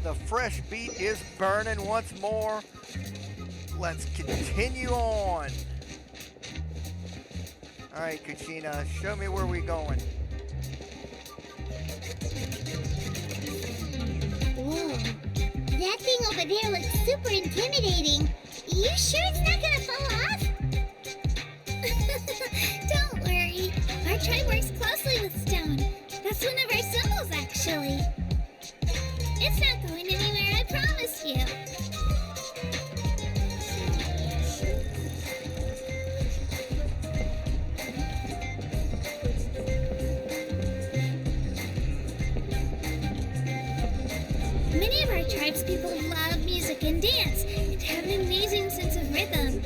The fresh beat is burning once more. Let's continue on. All right, Kachina, show me where we're going. Whoa, that thing over there looks super intimidating. You sure it's not gonna fall off? Don't worry, our tribe works closely with stone. That's one of our symbols, actually. It's not going anywhere, I promise you. Many of our tribespeople love music and dance and have an amazing sense of rhythm.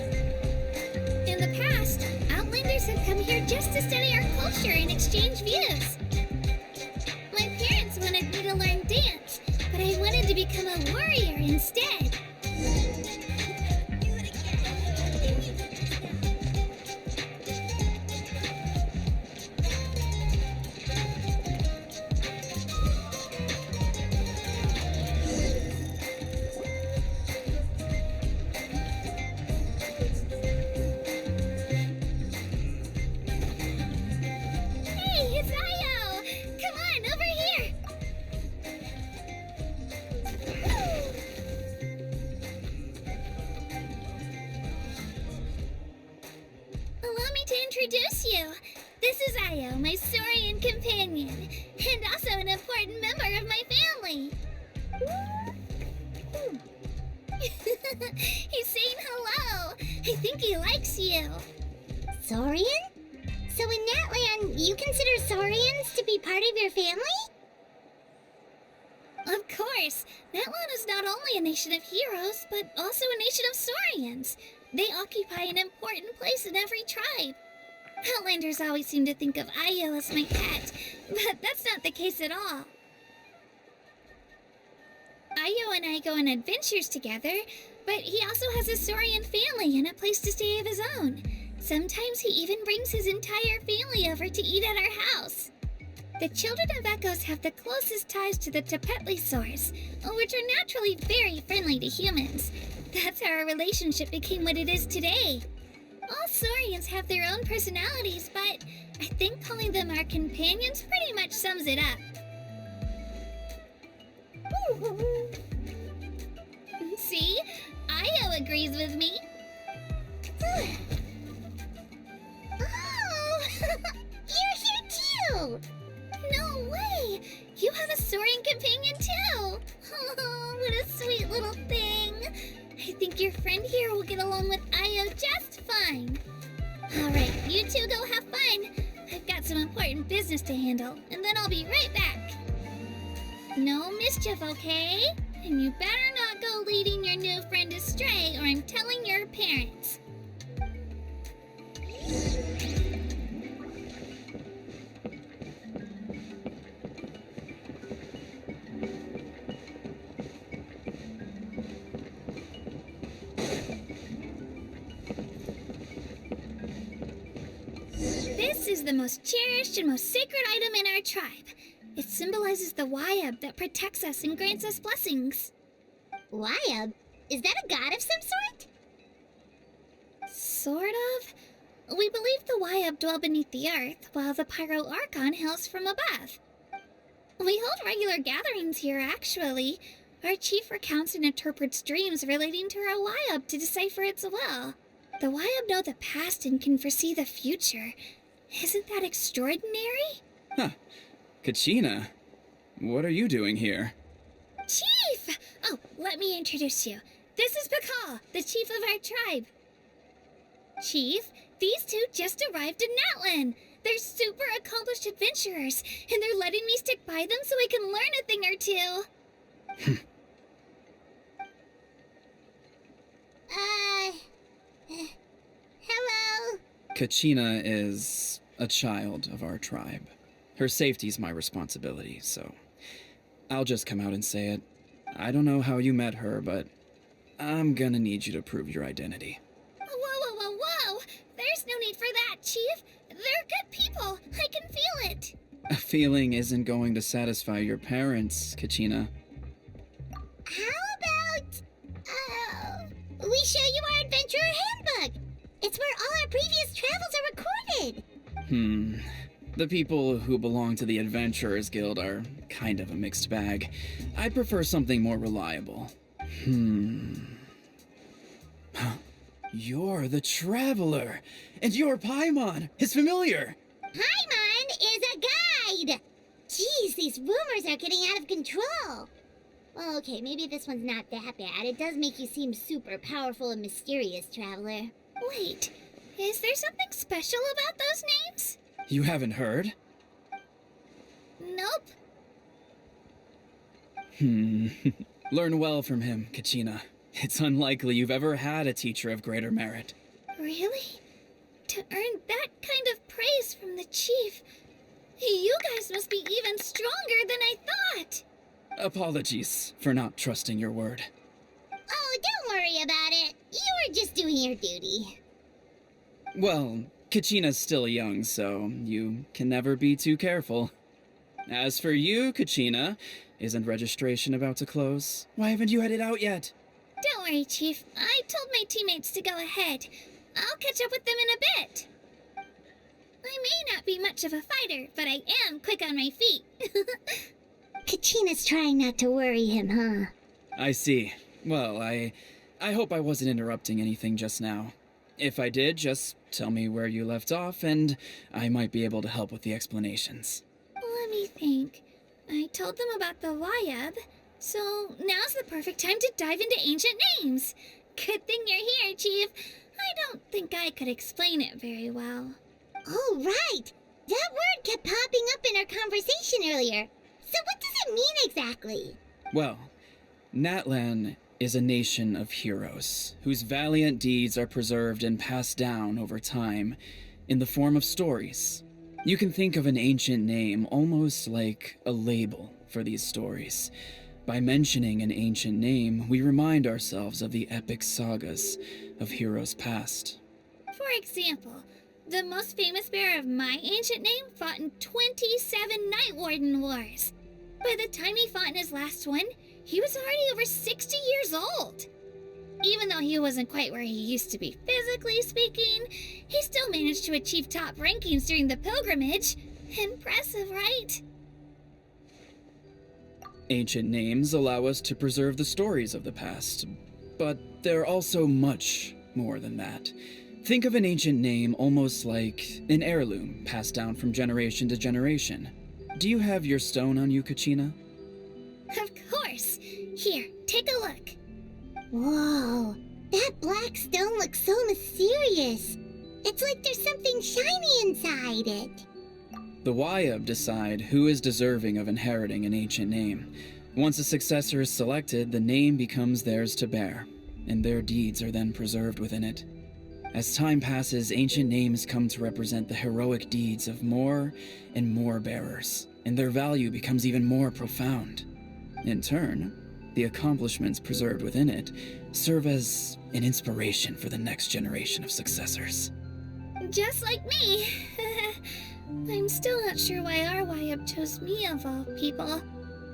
In the past, outlanders have come here just to study our culture and exchange views. My parents wanted me to learn dance, but I wanted to become a warrior instead. Introduce you. This is Io, my Saurian companion, and also an important member of my family. He's saying hello. I think he likes you. Saurian? So in Natlan, you consider Saurians to be part of your family? Of course. Natlan is not only a nation of heroes, but also a nation of Saurians. They occupy an important place in every tribe. Outlanders always seem to think of Io as my pet, but that's not the case at all. Io and I go on adventures together, but he also has a Saurian family and a place to stay of his own. Sometimes he even brings his entire family over to eat at our house. The children of Echoes have the closest ties to the Tepetli source, which are naturally very friendly to humans. That's how our relationship became what it is today. All Saurians have their own personalities, but I think calling them our companions pretty much sums it up. See? Io agrees with me. Oh! You're here too! No way! You have a Saurian companion too! Oh, what a sweet little thing! I think your friend here will get along with Io just fine. Alright, you two go have fun. I've got some important business to handle, and then I'll be right back. No mischief, okay? And you better not go leading your new friend astray, or I'm telling your parents. This is the most cherished and most sacred item in our tribe. It symbolizes the Wayab that protects us and grants us blessings. Wayab? Is that a god of some sort? Sort of. We believe the Wayab dwell beneath the earth, while the Pyro Archon hails from above. We hold regular gatherings here, actually. Our chief recounts and interprets dreams relating to our Wayab to decipher its will. The Wayab know the past and can foresee the future. Isn't that extraordinary? Huh. Kachina, what are you doing here? Chief! Oh, let me introduce you. This is Pakal, the chief of our tribe. Chief, these two just arrived in Natlan. They're super accomplished adventurers, and they're letting me stick by them so I can learn a thing or two. Hello? Kachina is a child of our tribe. Her safety's my responsibility, so I'll just come out and say it. I don't know how you met her, but I'm gonna need you to prove your identity. Whoa! There's no need for that, Chief. They're good people. I can feel it. A feeling isn't going to satisfy your parents, Kachina. How about, we show you our adventurer handbook? It's where all our previous travels are recorded. The people who belong to the Adventurers Guild are kind of a mixed bag. I prefer something more reliable. You're the Traveler, and you're Paimon, his familiar. Paimon is a guide! Jeez, these rumors are getting out of control. Well, okay, maybe this one's not that bad. It does make you seem super powerful and mysterious, Traveler. Wait, is there something special about those names? You haven't heard? Nope. Learn well from him, Kachina. It's unlikely you've ever had a teacher of greater merit. Really? To earn that kind of praise from the chief, you guys must be even stronger than I thought. Apologies for not trusting your word. Oh, don't worry about it. You were just doing your duty. Well, Kachina's still young, so you can never be too careful. As for you, Kachina, isn't registration about to close? Why haven't you headed out yet? Don't worry, Chief. I told my teammates to go ahead. I'll catch up with them in a bit. I may not be much of a fighter, but I am quick on my feet. Kachina's trying not to worry him, huh? I see. Well, I hope I wasn't interrupting anything just now. If I did, just tell me where you left off, and I might be able to help with the explanations. Let me think. I told them about the Wayab, so now's the perfect time to dive into ancient names. Good thing you're here, Chief. I don't think I could explain it very well. Oh, right! That word kept popping up in our conversation earlier. So what does it mean exactly? Well, Natlan is a nation of heroes whose valiant deeds are preserved and passed down over time in the form of stories. You can think of an ancient name almost like a label for these stories. By mentioning an ancient name, we remind ourselves of the epic sagas of heroes past. For example, the most famous bearer of my ancient name fought in 27 Night Warden Wars. By the time he fought in his last one, he was already over 60 years old. Even though he wasn't quite where he used to be physically speaking, he still managed to achieve top rankings during the pilgrimage. Impressive, right? Ancient names allow us to preserve the stories of the past, but they're also much more than that. Think of an ancient name almost like an heirloom passed down from generation to generation. Do you have your stone on you, Kachina? Of course. Here, take a look. Whoa, that black stone looks so mysterious. It's like there's something shiny inside it. The Wayab decide who is deserving of inheriting an ancient name. Once a successor is selected, the name becomes theirs to bear, and their deeds are then preserved within it. As time passes, ancient names come to represent the heroic deeds of more and more bearers, and their value becomes even more profound. In turn, the accomplishments preserved within it serve as an inspiration for the next generation of successors. Just like me. I'm still not sure why our Wayab chose me of all people.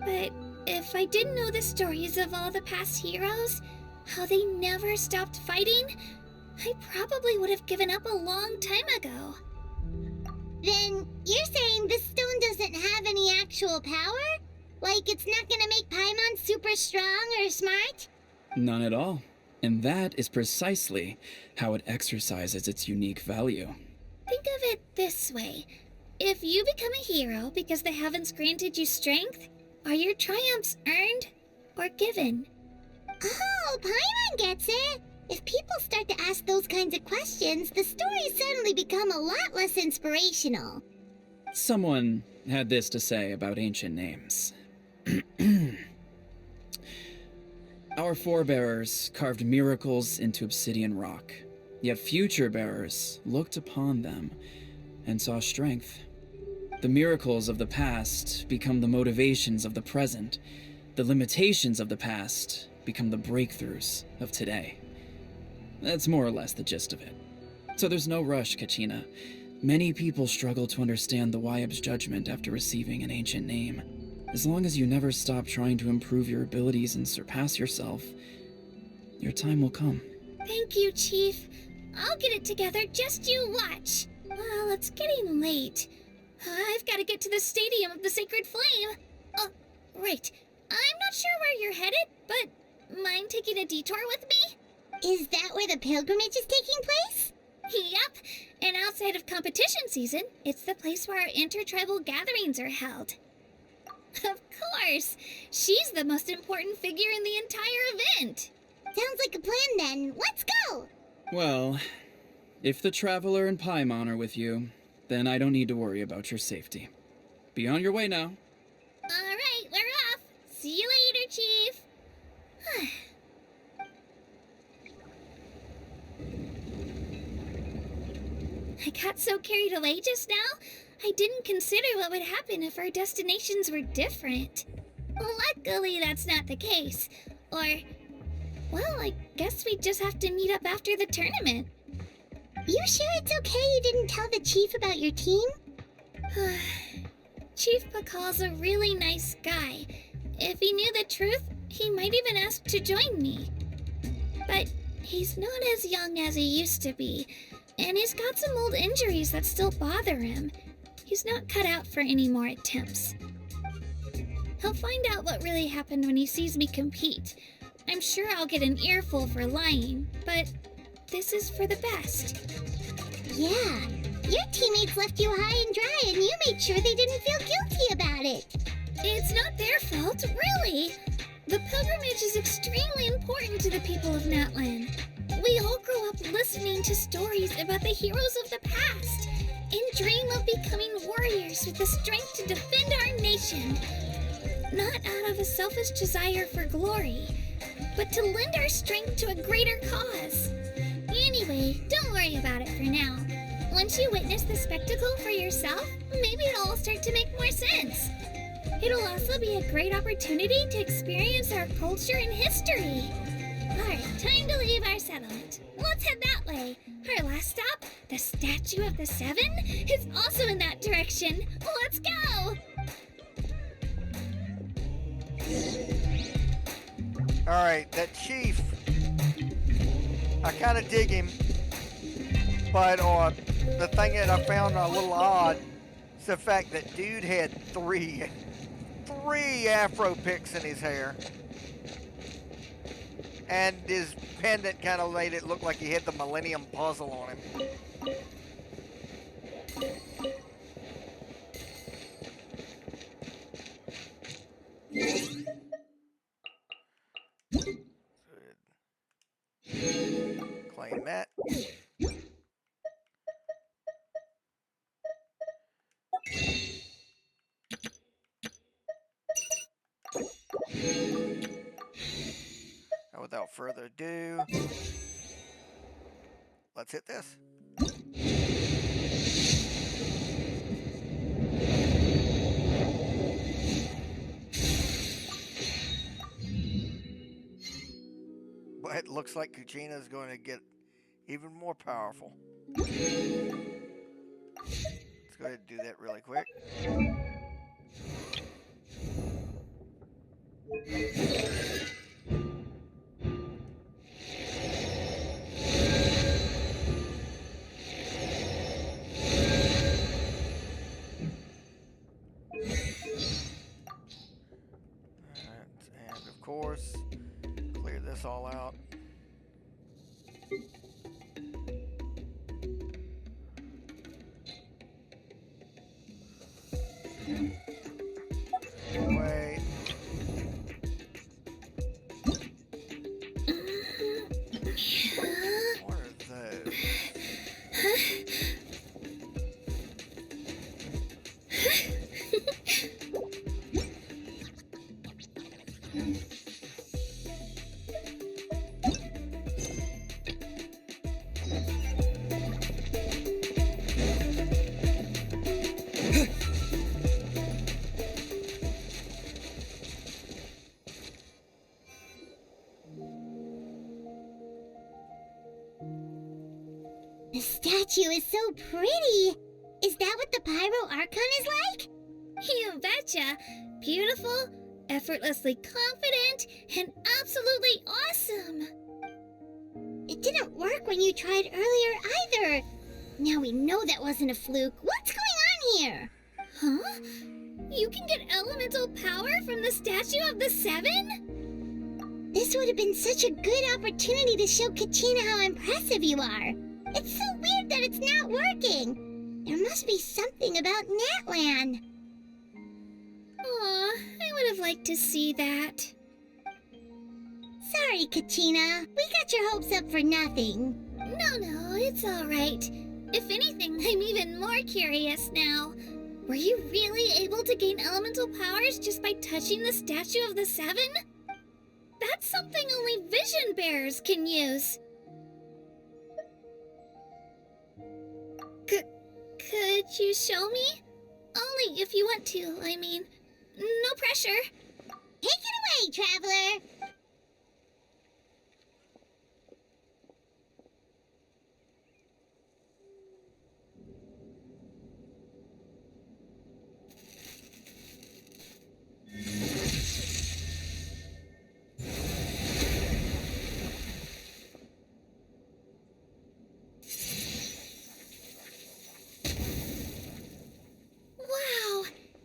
But if I didn't know the stories of all the past heroes, how they never stopped fighting, I probably would have given up a long time ago. Then you're saying this stone doesn't have any actual power? Like it's not gonna make Paimon super strong or smart? None at all. And that is precisely how it exercises its unique value. Think of it this way. If you become a hero because the heavens granted you strength, are your triumphs earned or given? Oh, Paimon gets it! If people start to ask those kinds of questions, the stories suddenly become a lot less inspirational. Someone had this to say about ancient names. Our forebears carved miracles into obsidian rock, yet future bearers looked upon them and saw strength. The miracles of the past become the motivations of the present. The limitations of the past become the breakthroughs of today. That's more or less the gist of it. So there's no rush, Kachina. Many people struggle to understand the Wayab's judgment after receiving an ancient name. As long as you never stop trying to improve your abilities and surpass yourself, your time will come. Thank you, Chief. I'll get it together, just you watch. Well, it's getting late. I've got to get to the Stadium of the Sacred Flame. Oh, right. I'm not sure where you're headed, but mind taking a detour with me? Is that where the pilgrimage is taking place? Yep. And outside of competition season, it's the place where our intertribal gatherings are held. Of course. She's the most important figure in the entire event. Sounds like a plan then. Let's go! Well, if the Traveler and Paimon are with you, then I don't need to worry about your safety. Be on your way now. All right, we're off. See you later, Chief. I got so carried away just now, I didn't consider what would happen if our destinations were different. Luckily, that's not the case. Or, well, I guess we just have to meet up after the tournament. You sure it's okay you didn't tell the chief about your team? Chief Pakal's a really nice guy. If he knew the truth, he might even ask to join me. But he's not as young as he used to be, and he's got some old injuries that still bother him. He's not cut out for any more attempts. He'll find out what really happened when he sees me compete. I'm sure I'll get an earful for lying, but this is for the best. Yeah, your teammates left you high and dry and you made sure they didn't feel guilty about it. It's not their fault, really. The pilgrimage is extremely important to the people of Natlan. We all grow up listening to stories about the heroes of the past and dream of becoming warriors with the strength to defend our nation. Not out of a selfish desire for glory, but to lend our strength to a greater cause. Anyway, don't worry about it for now. Once you witness the spectacle for yourself, maybe it'll all start to make more sense. It'll also be a great opportunity to experience our culture and history. Alright, time to leave our settlement. Let's head that way. Our last stop, the Statue of the Seven, is also in that direction. Let's go! Alright, that chief, I kind of dig him, but the thing that I found a little odd is the fact that dude had three afro picks in his hair. And his pendant kind of made it look like he had the Millennium Puzzle on him. Claim that. Now, without further ado, let's hit this. But it looks like Kuchina's going to get even more powerful. Let's go ahead and do that really quick. And of course, clear this all out. Wait. What are those? The statue is so pretty. Is that what the Pyro Archon is like? You betcha. Beautiful, effortlessly confident, and absolutely awesome. It didn't work when you tried earlier either. Now we know that wasn't a fluke. What's going on here? Huh? You can get elemental power from the Statue of the Seven? This would have been such a good opportunity to show Katina how impressive you are. It's so weird that it's not working. There must be something about Natlan. Aw, I would have liked to see that. Sorry, Katina. We got your hopes up for nothing. No, it's all right. If anything, I'm even more curious now. Were you really able to gain elemental powers just by touching the Statue of the Seven? That's something only vision bearers can use. Could you show me? Only if you want to, I mean. No pressure. Take it away, Traveler. Wow,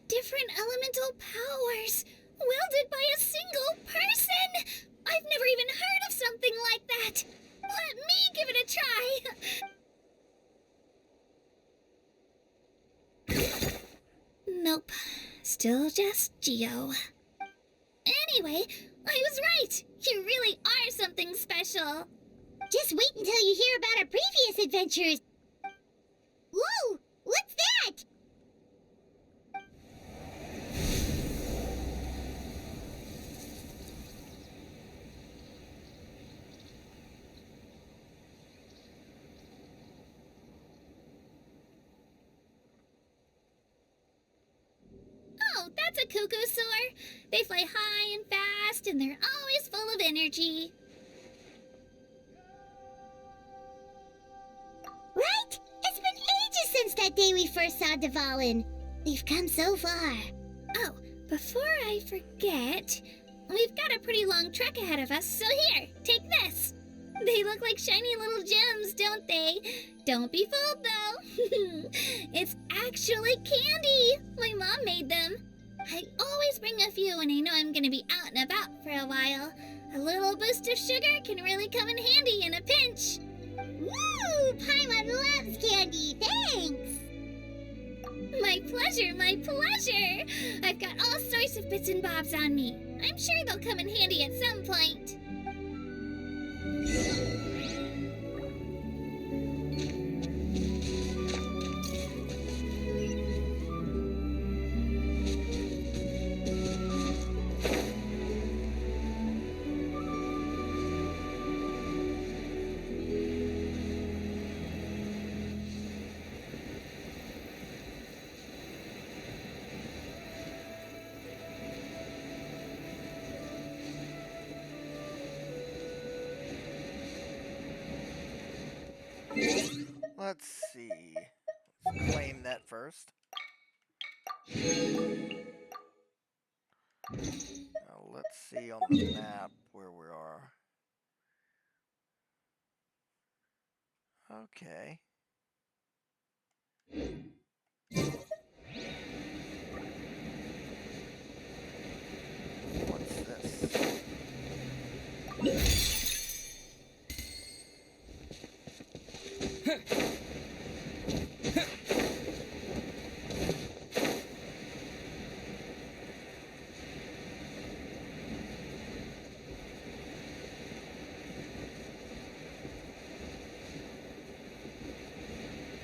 different elemental powers, wielded by a single person! I've never even heard of something like that! Let me give it a try! Nope, still just Geo. Anyway, I was right! You really are something special! Just wait until you hear about our previous adventures. Whoa! What's that? Oh, that's a cuckoo soar. They fly high and fast, and they're always full of energy. Right? It's been ages since that day we first saw Dvalin. We've come so far. Oh, before I forget, we've got a pretty long trek ahead of us, so here, take this. They look like shiny little gems, don't they? Don't be fooled, though. It's actually candy. My mom made them. I always bring a few when I know I'm going to be out and about for a while. A little boost of sugar can really come in handy in a pinch. Woo! Paimon loves candy. Thanks. My pleasure, my pleasure. I've got all sorts of bits and bobs on me. I'm sure they'll come in handy at some point. Let's see. Let's claim that first. Now let's see on the map where we are. Okay. What's this?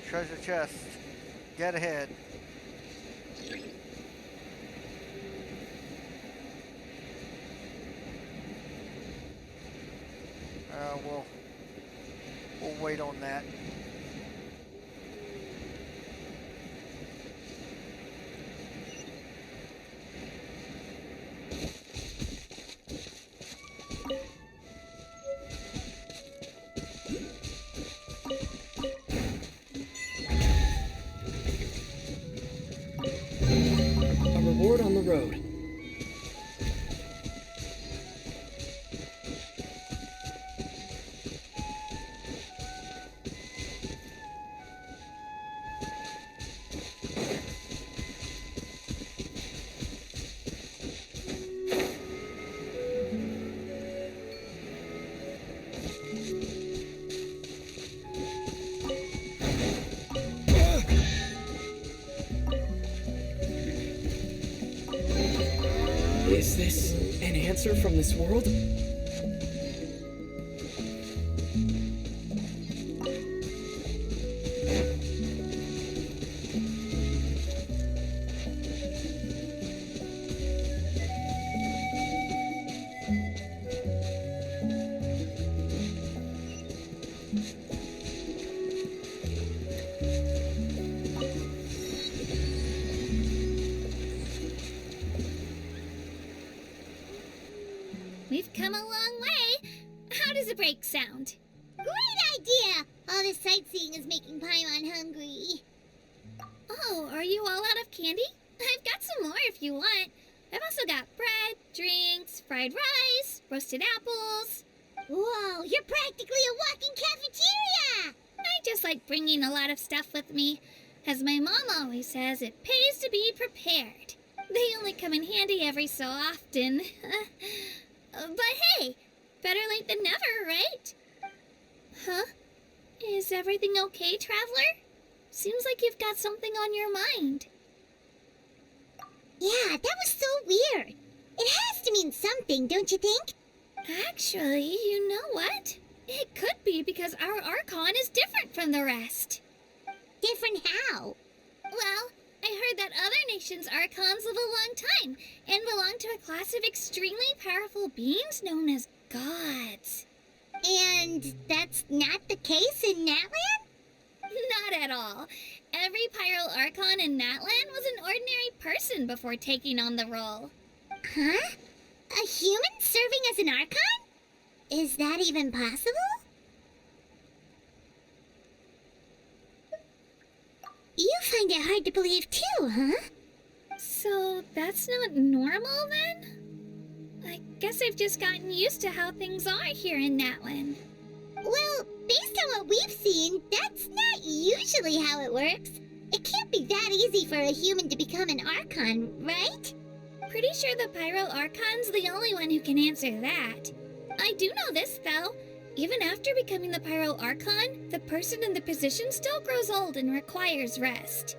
Treasure chest. Get ahead. We'll wait on that. A reward on the road. Is this an answer from this world? We've come a long way. How does a break sound? Great idea! All this sightseeing is making Paimon hungry. Oh, are you all out of candy? I've got some more if you want. I've also got bread, drinks, fried rice, roasted apples. Whoa, you're practically a walking cafeteria! I just like bringing a lot of stuff with me. As my mom always says, it pays to be prepared. They only come in handy every so often. But hey, better late than never, right? Huh? Is everything okay, Traveler? Seems like you've got something on your mind. Yeah, that was so weird. It has to mean something, don't you think? Actually, you know what? It could be because our Archon is different from the rest. Different how? Well, I heard that other nations' Archons live a long time and belong to a class of extremely powerful beings known as gods. And that's not the case in Natlan? Not at all. Every Pyro Archon in Natlan was an ordinary person before taking on the role. Huh? A human serving as an Archon? Is that even possible? You find it hard to believe too, huh? So that's not normal then? I guess I've just gotten used to how things are here in Natlan. Well, based on what we've seen, that's not usually how it works. It can't be that easy for a human to become an Archon, right? Pretty sure the Pyro Archon's the only one who can answer that. I do know this, though. Even after becoming the Pyro Archon, the person in the position still grows old and requires rest.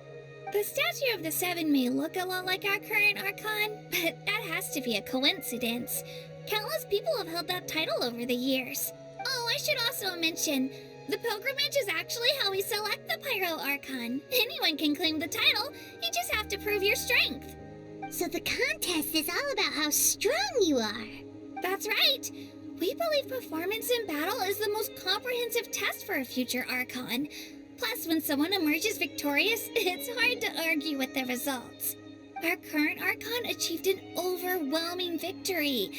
The statue of the Seven may look a lot like our current Archon, but that has to be a coincidence. Countless people have held that title over the years. Oh, I should also mention, the pilgrimage is actually how we select the Pyro Archon. Anyone can claim the title, you just have to prove your strength. So the contest is all about how strong you are. That's right. We believe performance in battle is the most comprehensive test for a future Archon. Plus, when someone emerges victorious, it's hard to argue with the results. Our current Archon achieved an overwhelming victory.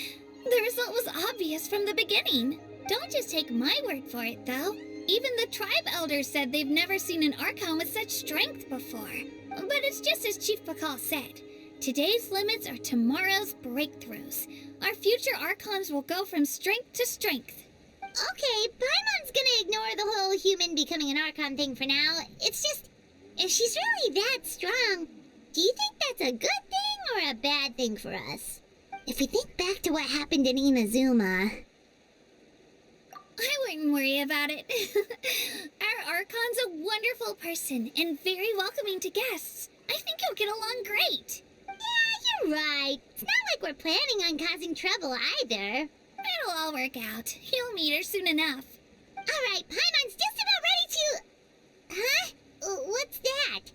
The result was obvious from the beginning. Don't just take my word for it, though. Even the tribe elders said they've never seen an Archon with such strength before. But it's just as Chief Pakal said. Today's limits are tomorrow's breakthroughs. Our future Archons will go from strength to strength. Okay, Paimon's gonna ignore the whole human becoming an Archon thing for now. It's just, if she's really that strong, do you think that's a good thing or a bad thing for us? If we think back to what happened in Inazuma... I wouldn't worry about it. Our Archon's a wonderful person and very welcoming to guests. I think he'll get along great. Yeah, you're right. It's not like we're planning on causing trouble either. It'll all work out. You'll meet her soon enough. All right, Paimon's just about ready to... Huh? What's that?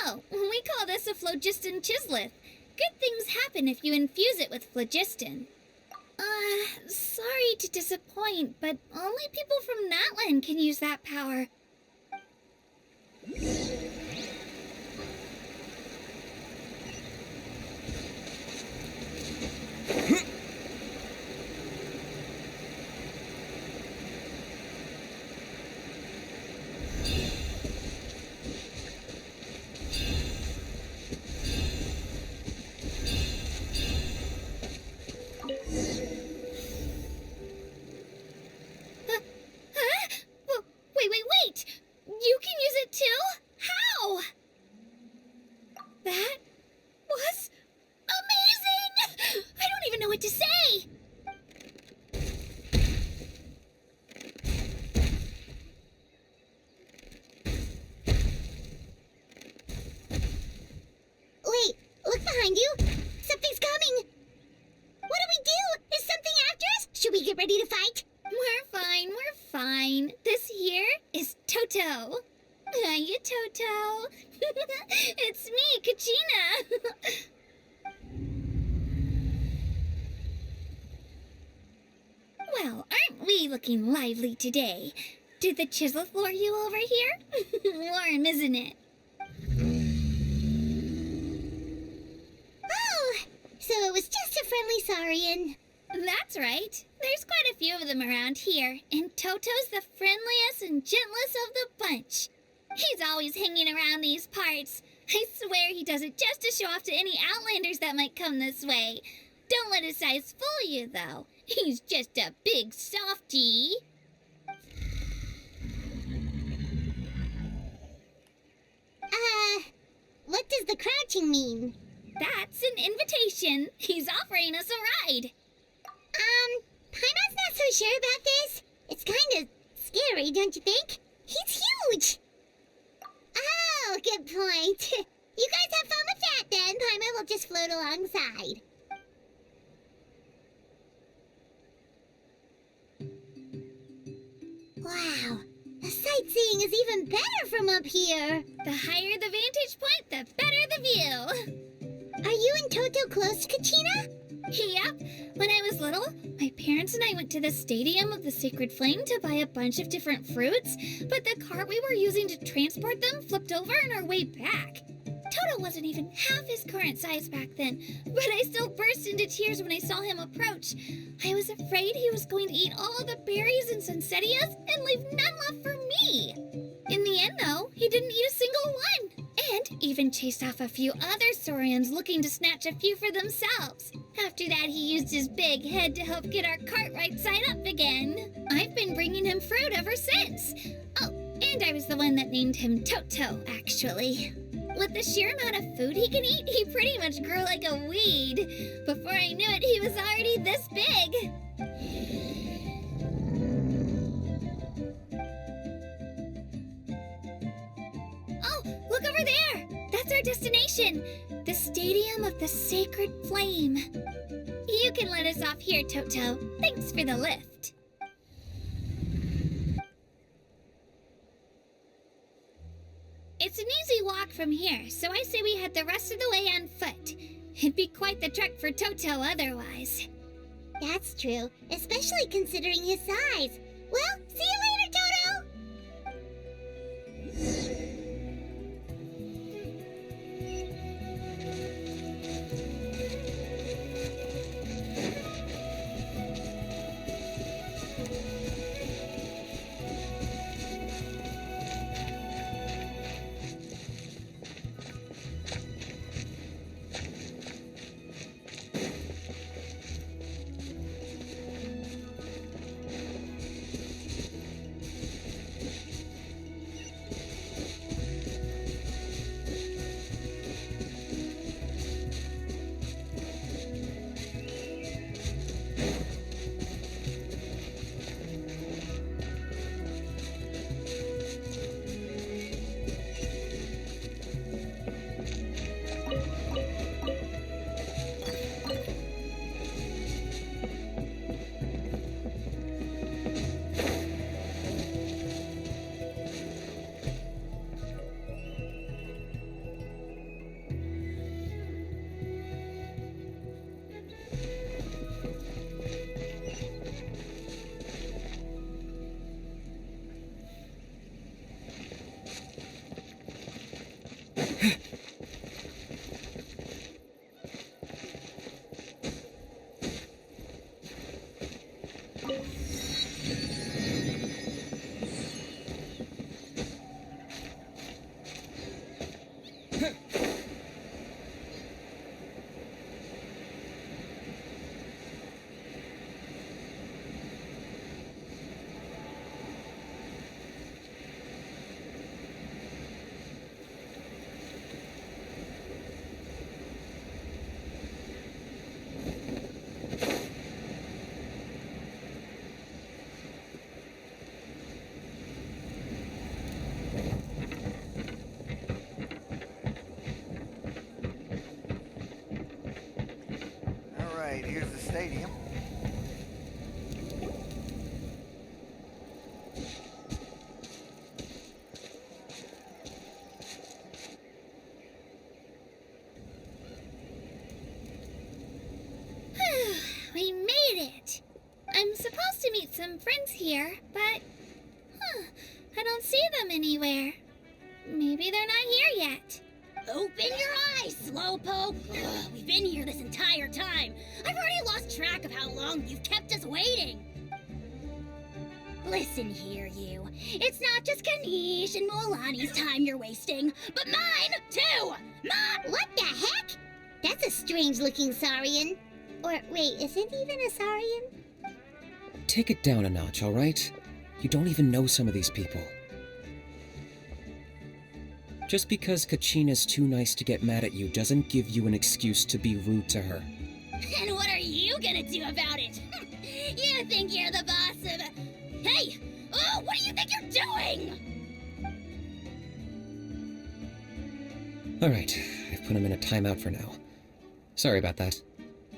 Oh, we call this a phlogiston chisleth. Good things happen if you infuse it with phlogiston. Sorry to disappoint, but only people from Natlan can use that power. Wait! You can use it too? really looking lively today. Did the chisel lure you over here? Warm, isn't it? Oh, so it was just a friendly saurian. That's right. There's quite a few of them around here, and Toto's the friendliest and gentlest of the bunch. He's always hanging around these parts. I swear he does it just to show off to any outlanders that might come this way. Don't let his size fool you, though. He's just a big softie. What does the crouching mean? That's an invitation. He's offering us a ride. Paimon's not so sure about this. It's kind of scary, don't you think? He's huge. Oh, good point. You guys have fun with that then. Paimon will just float alongside. Wow, the sightseeing is even better from up here. The higher the vantage point, the better the view. Are you and Toto close, Katina? Yep. When I was little, my parents and I went to the Stadium of the Sacred Flame to buy a bunch of different fruits, but the cart we were using to transport them flipped over on our way back. Toto wasn't even half his current size back then, but I still burst into tears when I saw him approach. I was afraid he was going to eat all the berries and sunsettias and leave none left for me. In the end, though, he didn't eat a single one, and even chased off a few other saurians looking to snatch a few for themselves. After that, he used his big head to help get our cart right side up again. I've been bringing him fruit ever since. Oh, and I was the one that named him Toto, actually. With the sheer amount of food he can eat, he pretty much grew like a weed. Before I knew it, he was already this big. Oh, look over there! That's our destination! The Stadium of the Sacred Flame. You can let us off here, Toto. Thanks for the lift. It's an easy walk from here, so I say we head the rest of the way on foot. It'd be quite the trek for Toto otherwise. That's true, especially considering his size. Well, see you later, Toto! Here's the stadium. We made it! I'm supposed to meet some friends here, but I don't see them anywhere. Maybe they're not here yet. Open your eyes, Slowpoke! Ugh, we've been here this entire time. I've already lost track of how long you've kept us waiting. Listen here, you. It's not just Kanish and Molani's time you're wasting, but mine, too! What the heck? That's a strange-looking Saurian. Or, wait, is it even a Saurian? Take it down a notch, all right? You don't even know some of these people. Just because Kachina's too nice to get mad at you doesn't give you an excuse to be rude to her. And what are you gonna do about it? You think you're the boss of... Hey! Oh, what do you think you're doing? All right, I've put him in a timeout for now. Sorry about that.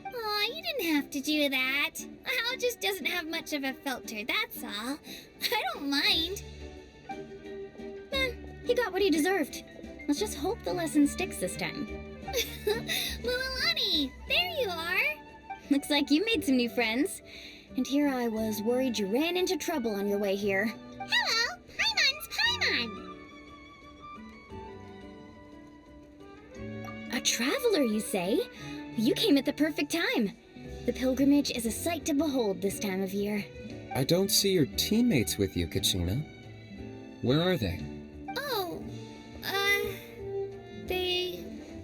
Aw, you didn't have to do that. Hal just doesn't have much of a filter, that's all. I don't mind. He got what he deserved. Let's just hope the lesson sticks this time. Mulalani, there you are. Looks like you made some new friends. And here I was worried you ran into trouble on your way here. Hello! Paimon! A traveler, you say? You came at the perfect time. The pilgrimage is a sight to behold this time of year. I don't see your teammates with you, Kachina. Where are they? Oh, they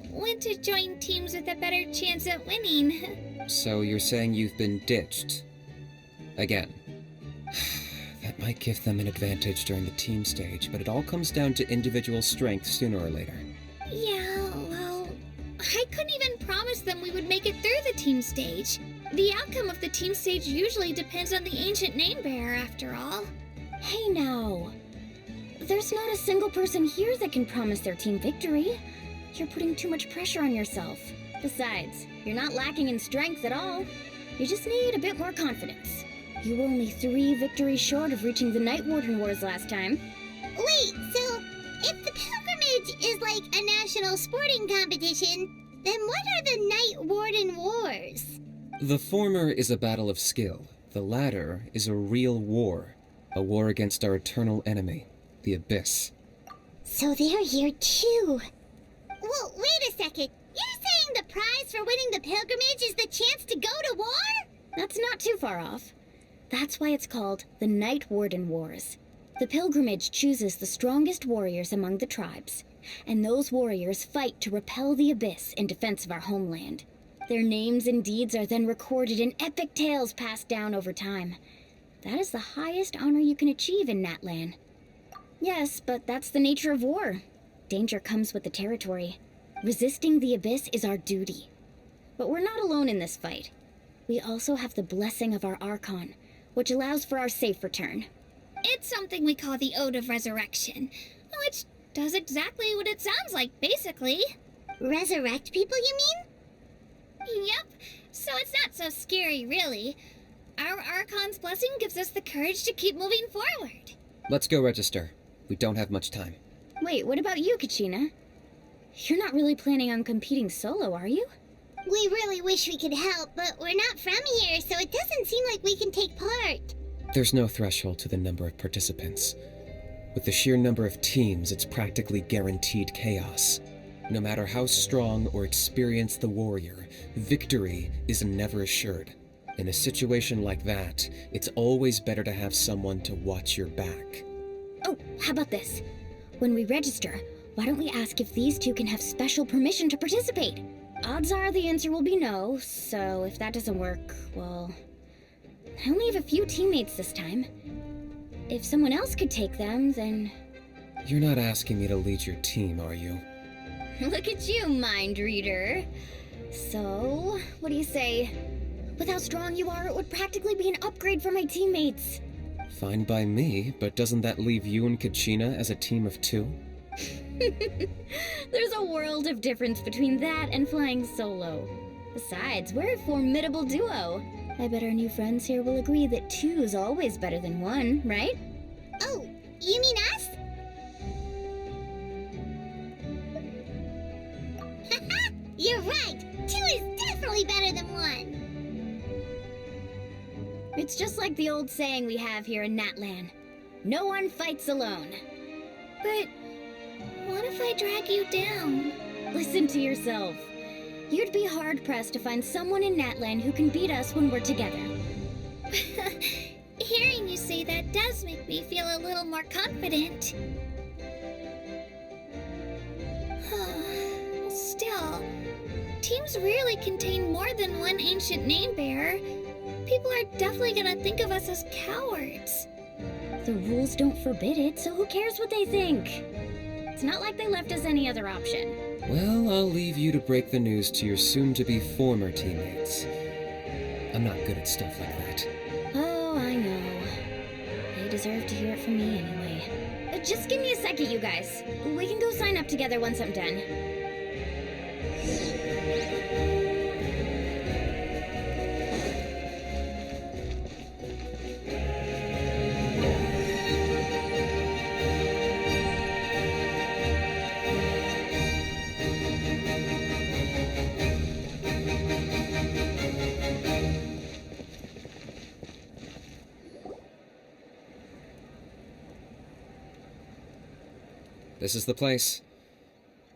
went to join teams with a better chance at winning. So you're saying you've been ditched? Again. That might give them an advantage during the team stage, but it all comes down to individual strength sooner or later. Yeah, well, I couldn't even promise them we would make it through the team stage. The outcome of the team stage usually depends on the ancient name bearer, after all. Hey now. There's not a single person here that can promise their team victory. You're putting too much pressure on yourself. Besides, you're not lacking in strength at all. You just need a bit more confidence. You were only 3 victories short of reaching the Night Warden Wars last time. Wait, so if the pilgrimage is like a national sporting competition, then what are the Night Warden Wars? The former is a battle of skill. The latter is a real war. A war against our eternal enemy, the Abyss. So they're here too. Well, wait a second. You're saying the prize for winning the pilgrimage is the chance to go to war? That's not too far off. That's why it's called the Night Warden Wars. The pilgrimage chooses the strongest warriors among the tribes, and those warriors fight to repel the Abyss in defense of our homeland. Their names and deeds are then recorded in epic tales passed down over time. That is the highest honor you can achieve in Natlan. Yes, but that's the nature of war. Danger comes with the territory. Resisting the Abyss is our duty. But we're not alone in this fight. We also have the blessing of our Archon, which allows for our safe return. It's something we call the Ode of Resurrection, which does exactly what it sounds like, basically. Resurrect people, you mean? Yep, so it's not so scary, really. Our Archon's blessing gives us the courage to keep moving forward. Let's go register. We don't have much time. Wait, what about you, Kachina? You're not really planning on competing solo, are you? We really wish we could help, but we're not from here, so it doesn't seem like we can take part. There's no threshold to the number of participants. With the sheer number of teams, it's practically guaranteed chaos. No matter how strong or experienced the warrior, victory is never assured. In a situation like that, it's always better to have someone to watch your back. Oh, how about this? When we register, why don't we ask if these two can have special permission to participate? Odds are the answer will be no, so if that doesn't work, well... I only have a few teammates this time. If someone else could take them, then... You're not asking me to lead your team, are you? Look at you, mind reader. So, what do you say? With how strong you are, it would practically be an upgrade for my teammates. Fine by me, but doesn't that leave you and Kachina as a team of 2? There's a world of difference between that and flying solo. Besides, we're a formidable duo. I bet our new friends here will agree that 2's always better than 1, right? Oh, you mean us? You're right! 2 is definitely better than 1! It's just like the old saying we have here in Natlan. No one fights alone. But what if I drag you down? Listen to yourself. You'd be hard-pressed to find someone in Natlan who can beat us when we're together. Hearing you say that does make me feel a little more confident. Still, teams rarely contain more than one ancient name bearer. People are definitely gonna think of us as cowards. The rules don't forbid it, so who cares what they think? It's not like they left us any other option. Well, I'll leave you to break the news to your soon-to-be former teammates. I'm not good at stuff like that. Oh, I know. They deserve to hear it from me anyway. Just give me a second, you guys. We can go sign up together once I'm done. This is the place.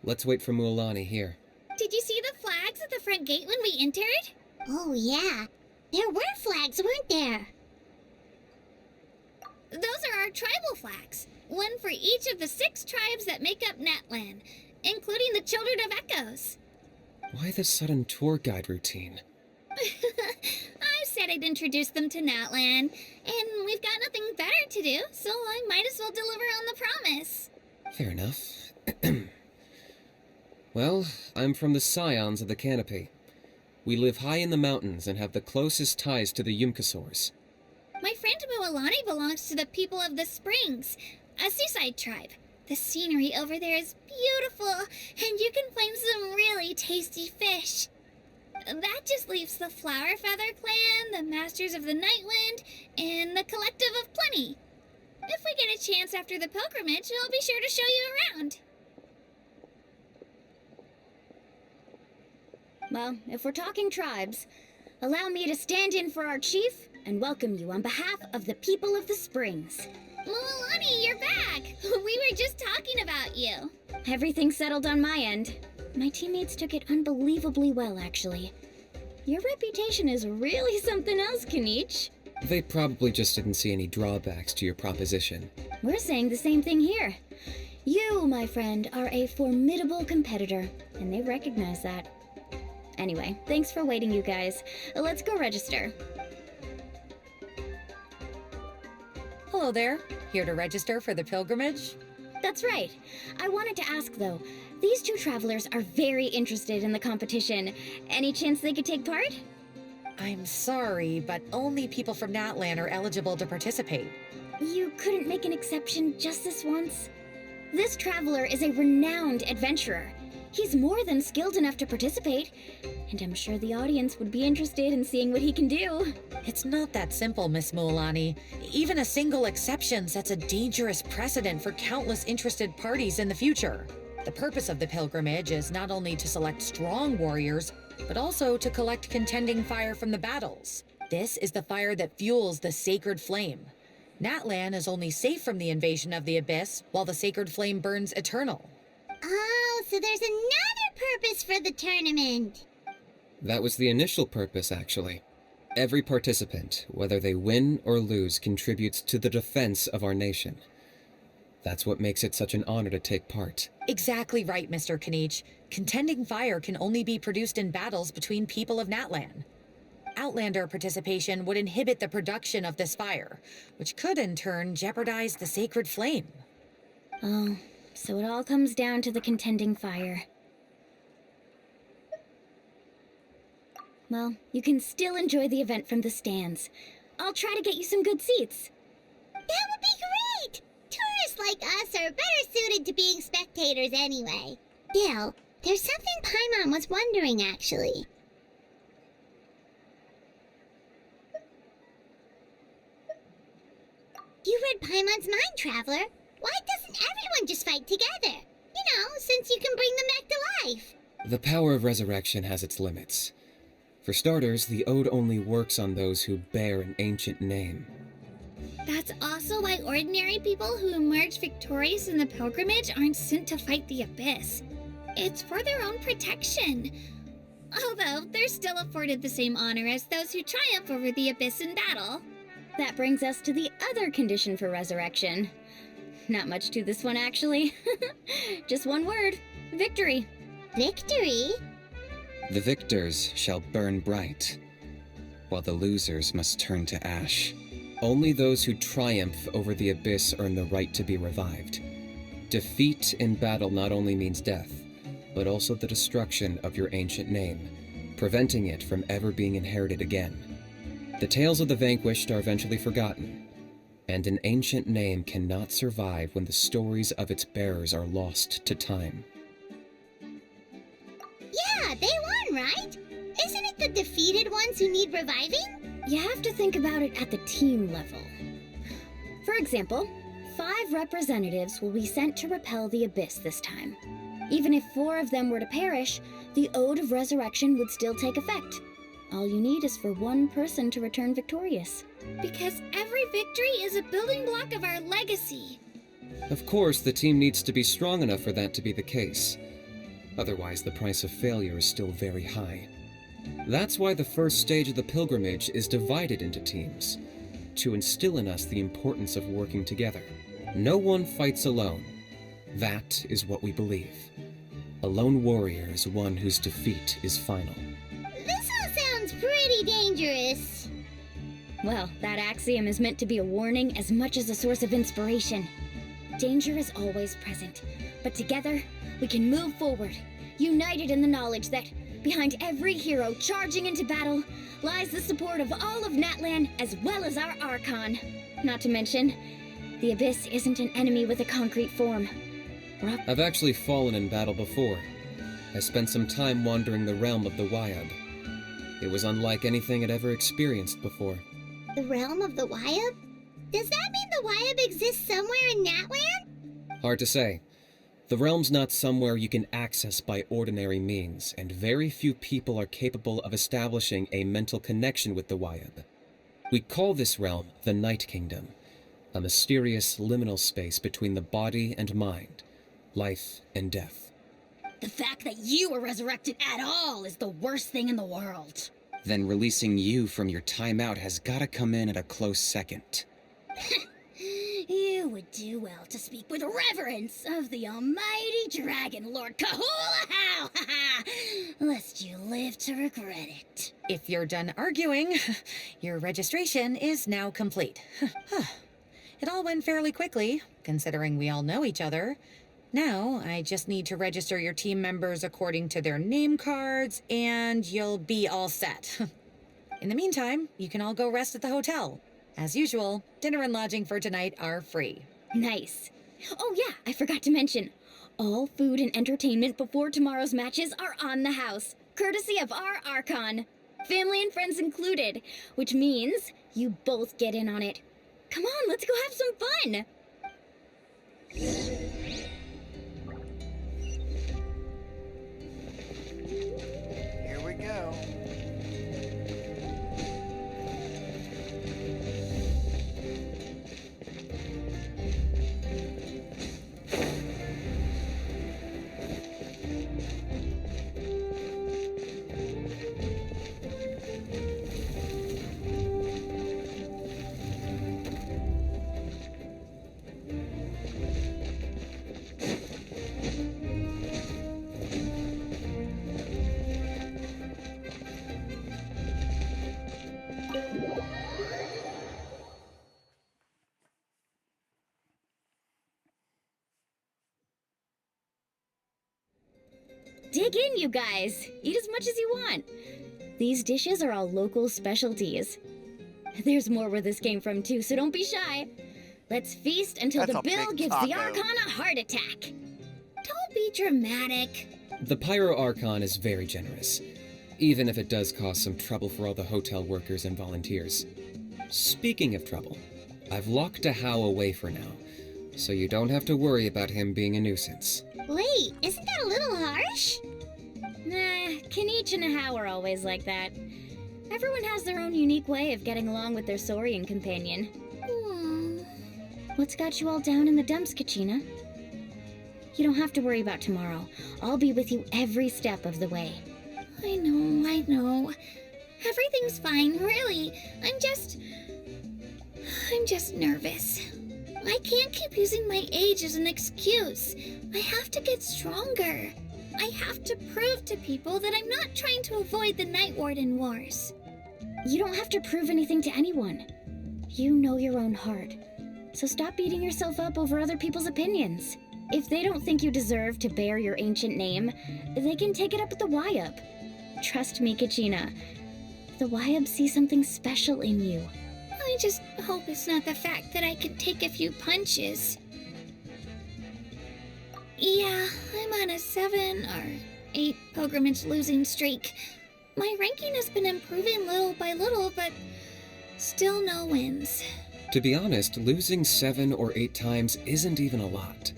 Let's wait for Mualani here. Did you see the flags at the front gate when we entered? Oh, yeah. There were flags, weren't there? Those are our tribal flags. One for each of the 6 tribes that make up Natlan, including the Children of Echoes. Why the sudden tour guide routine? I said I'd introduce them to Natlan, and we've got nothing better to do, so I might as well deliver on the promise. Fair enough. Well, I'm from the Scions of the Canopy. We live high in the mountains and have the closest ties to the Yumkasaurs. My friend Mualani belongs to the people of the Springs, a seaside tribe. The scenery over there is beautiful, and you can find some really tasty fish. That just leaves the Flower Feather Clan, the Masters of the Nightwind, and the Collective of Plenty. If we get a chance after the pilgrimage, I'll be sure to show you around. Well, if we're talking tribes, allow me to stand in for our chief and welcome you on behalf of the people of the Springs. Mualani, you're back! We were just talking about you. Everything's settled on my end. My teammates took it unbelievably well, actually. Your reputation is really something else, Kanich. They probably just didn't see any drawbacks to your proposition. We're saying the same thing here. You, my friend, are a formidable competitor, and they recognize that. Anyway, thanks for waiting, you guys. Let's go register. Hello there. Here to register for the pilgrimage? That's right. I wanted to ask, though. These 2 travelers are very interested in the competition. Any chance they could take part? I'm sorry, but only people from Natlan are eligible to participate. You couldn't make an exception just this once? This traveler is a renowned adventurer. He's more than skilled enough to participate, and I'm sure the audience would be interested in seeing what he can do. It's not that simple, Miss Mualani. Even a single exception sets a dangerous precedent for countless interested parties in the future. The purpose of the pilgrimage is not only to select strong warriors, but also to collect contending fire from the battles. This is the fire that fuels the sacred flame. Natlan is only safe from the invasion of the Abyss, while the sacred flame burns eternal. Oh, so there's another purpose for the tournament. That was the initial purpose, actually. Every participant, whether they win or lose, contributes to the defense of our nation. That's what makes it such an honor to take part. Exactly right, Mr. Kanich. Contending fire can only be produced in battles between people of Natlan. Outlander participation would inhibit the production of this fire, which could in turn jeopardize the sacred flame. Oh, so it all comes down to the contending fire. Well, you can still enjoy the event from the stands. I'll try to get you some good seats. That would be great! Tourists like us are better suited to being spectators anyway. Still, there's something Paimon was wondering, actually. You read Paimon's mind, Traveler. Why doesn't everyone just fight together? You know, since you can bring them back to life. The power of resurrection has its limits. For starters, the ode only works on those who bear an ancient name. That's also why ordinary people who emerge victorious in the pilgrimage aren't sent to fight the Abyss. It's for their own protection. Although they're still afforded the same honor as those who triumph over the Abyss in battle. That brings us to the other condition for resurrection. Not much to this one, actually. Just one word: victory. Victory? The victors shall burn bright, while the losers must turn to ash. Only those who triumph over the Abyss earn the right to be revived. Defeat in battle not only means death, but also the destruction of your ancient name, preventing it from ever being inherited again. The tales of the vanquished are eventually forgotten, and an ancient name cannot survive when the stories of its bearers are lost to time. Yeah, they won, right? Isn't it the defeated ones who need reviving? You have to think about it at the team level. For example, 5 representatives will be sent to repel the Abyss this time. Even if 4 of them were to perish, the Ode of Resurrection would still take effect. All you need is for 1 person to return victorious. Because every victory is a building block of our legacy. Of course, the team needs to be strong enough for that to be the case. Otherwise, the price of failure is still very high. That's why the first stage of the pilgrimage is divided into teams, to instill in us the importance of working together. No one fights alone. That is what we believe. A lone warrior is one whose defeat is final. This all sounds pretty dangerous. Well, that axiom is meant to be a warning as much as a source of inspiration. Danger is always present, but together we can move forward, united in the knowledge that behind every hero charging into battle lies the support of all of Natlan as well as our Archon. Not to mention, the Abyss isn't an enemy with a concrete form. I've actually fallen in battle before. I spent some time wandering the realm of the Wyab. It was unlike anything I'd ever experienced before. The realm of the Wyab? Does that mean the Wyab exists somewhere in Natlan? Hard to say. The realm's not somewhere you can access by ordinary means, and very few people are capable of establishing a mental connection with the Wyab. We call this realm the Night Kingdom, a mysterious liminal space between the body and mind, life and death. The fact that you were resurrected at all is the worst thing in the world. Then releasing you from your timeout has gotta come in at a close second. You would do well to speak with reverence of the almighty Dragon Lord Kahula-How! Lest you live to regret it. If you're done arguing, your registration is now complete. It all went fairly quickly, considering we all know each other. Now, I just need to register your team members according to their name cards, and you'll be all set. In the meantime, you can all go rest at the hotel. As usual, dinner and lodging for tonight are free. Nice. Oh yeah, I forgot to mention. All food and entertainment before tomorrow's matches are on the house, courtesy of our Archon. Family and friends included, which means you both get in on it. Come on, let's go have some fun! Here we go. Dig in, you guys. Eat as much as you want. These dishes are all local specialties. There's more where this came from, too, so don't be shy. Let's feast until That's the a bill big gives taco. the Archon a heart attack. Don't be dramatic. The Pyro Archon is very generous, even if it does cause some trouble for all the hotel workers and volunteers. Speaking of trouble, I've locked a How away for now, so you don't have to worry about him being a nuisance. Wait, isn't that a little harsh? Nah, Kanich and How are always like that. Everyone has their own unique way of getting along with their Saurian companion. What's got you all down in the dumps, Kachina? You don't have to worry about tomorrow. I'll be with you every step of the way. I know. Everything's fine, really. I'm just nervous. I can't keep using my age as an excuse. I have to get stronger. I have to prove to people that I'm not trying to avoid the Night Warden Wars. You don't have to prove anything to anyone. You know your own heart. So stop beating yourself up over other people's opinions. If they don't think you deserve to bear your ancient name, they can take it up with the Wyup. Trust me, Kachina. The Wyup see something special in you. I just hope it's not the fact that I could take a few punches. Yeah, I'm on a 7 or 8 pilgrimage losing streak. My ranking has been improving little by little, but still no wins. To be honest, losing 7 or 8 times isn't even a lot.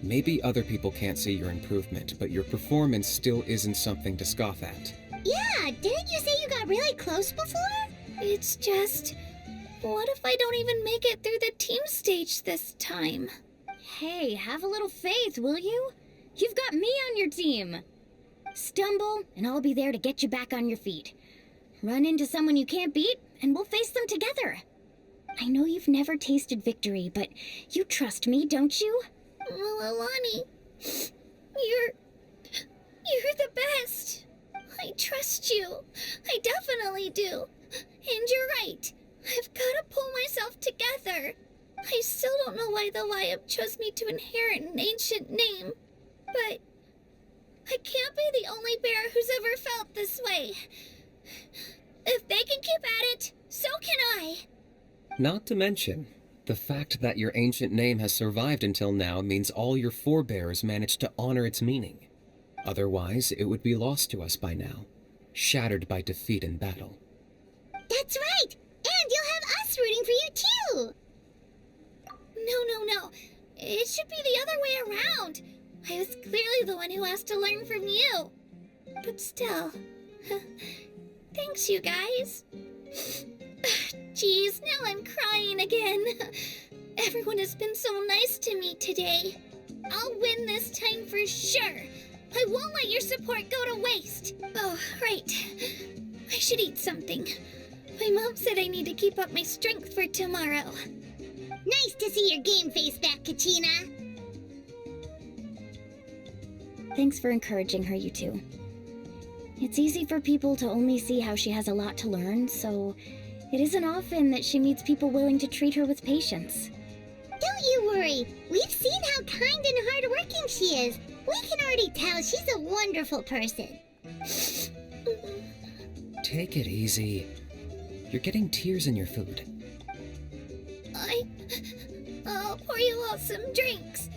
Maybe other people can't see your improvement, but your performance still isn't something to scoff at. Yeah, didn't you say you got really close before? It's just, what if I don't even make it through the team stage this time? Hey, have a little faith, will you? You've got me on your team. Stumble, and I'll be there to get you back on your feet. Run into someone you can't beat, and we'll face them together. I know you've never tasted victory, but you trust me, don't you? Well, Alani, you're the best. I trust you. I definitely do. And you're right. I've got to pull myself together. I still don't know why the Wyup chose me to inherit an ancient name, but I can't be the only bear who's ever felt this way. If they can keep at it, so can I. Not to mention, the fact that your ancient name has survived until now means all your forebears managed to honor its meaning. Otherwise, it would be lost to us by now, shattered by defeat in battle. That's right! And you'll have us rooting for you too! No. It should be the other way around. I was clearly the one who asked to learn from you. But still, thanks you guys. Geez, now I'm crying again. Everyone has been so nice to me today. I'll win this time for sure. I won't let your support go to waste. Oh, right. I should eat something. My mom said I need to keep up my strength for tomorrow. Nice to see your game face back, Kachina. Thanks for encouraging her, you two. It's easy for people to only see how she has a lot to learn, so it isn't often that she meets people willing to treat her with patience. Don't you worry. We've seen how kind and hardworking she is. We can already tell she's a wonderful person. Take it easy. You're getting tears in your food. I'll pour you all some drinks.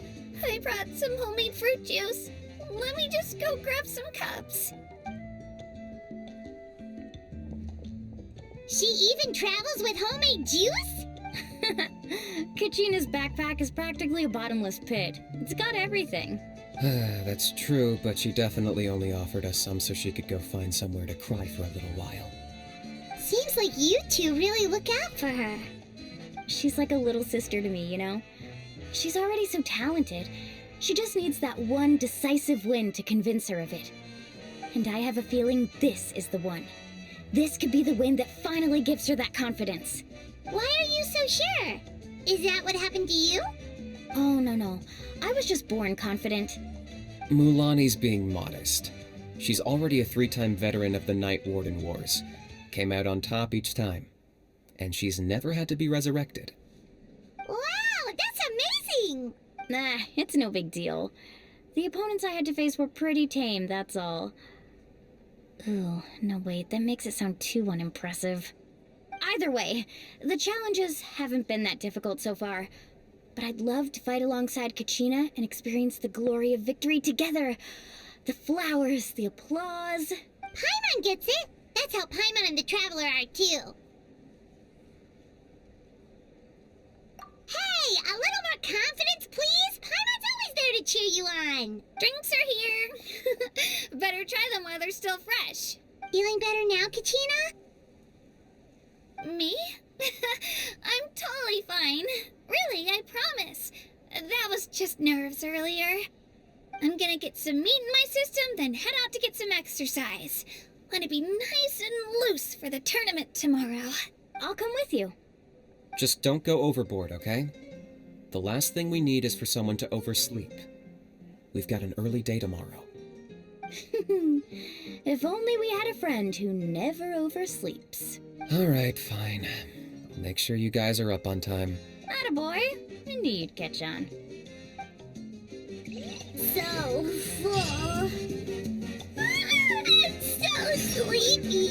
I brought some homemade fruit juice. Let me just go grab some cups. She even travels with homemade juice? Kachina's backpack is practically a bottomless pit. It's got everything. That's true, but she definitely only offered us some so she could go find somewhere to cry for a little while. Seems like you two really look out for her. She's like a little sister to me, you know? She's already so talented. She just needs that one decisive win to convince her of it. And I have a feeling this is the one. This could be the win that finally gives her that confidence. Why are you so sure? Is that what happened to you? Oh, no. I was just born confident. Mulani's being modest. She's already a 3-time veteran of the Night Warden Wars. Came out on top each time. And she's never had to be resurrected. Wow, that's amazing! Nah, it's no big deal. The opponents I had to face were pretty tame, that's all. Ooh, no wait, that makes it sound too unimpressive. Either way, the challenges haven't been that difficult so far. But I'd love to fight alongside Kachina and experience the glory of victory together. The flowers, the applause. Paimon gets it! That's how Paimon and the Traveler are too. Hey, a little more confidence, please? Paimon's always there to cheer you on. Drinks are here. Better try them while they're still fresh. Feeling better now, Kachina? Me? I'm totally fine. Really, I promise. That was just nerves earlier. I'm gonna get some meat in my system, then head out to get some exercise. Wanna be nice and loose for the tournament tomorrow. I'll come with you. Just don't go overboard, okay? The last thing we need is for someone to oversleep. We've got an early day tomorrow. If only we had a friend who never oversleeps. Alright, fine. Make sure you guys are up on time. Attaboy. Indeed, Ketchan. So full. I'm so sleepy.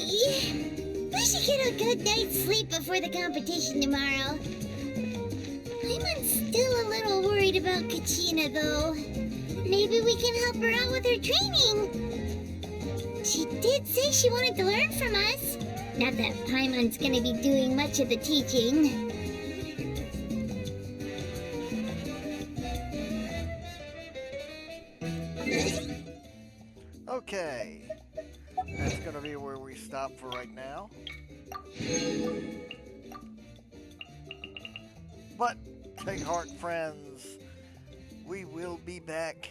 I should get a good night's sleep before the competition tomorrow. I'm still a little worried about Kachina, though. Maybe we can help her out with her training. She did say she wanted to learn from us. Not that Paimon's gonna be doing much of the teaching. Okay. That's gonna be where we stop for right now. But take heart, friends. We will be back.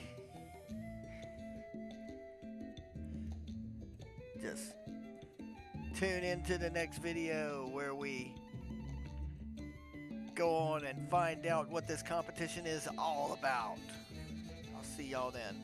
Just tune into the next video where we go on and find out what this competition is all about. I'll see y'all then.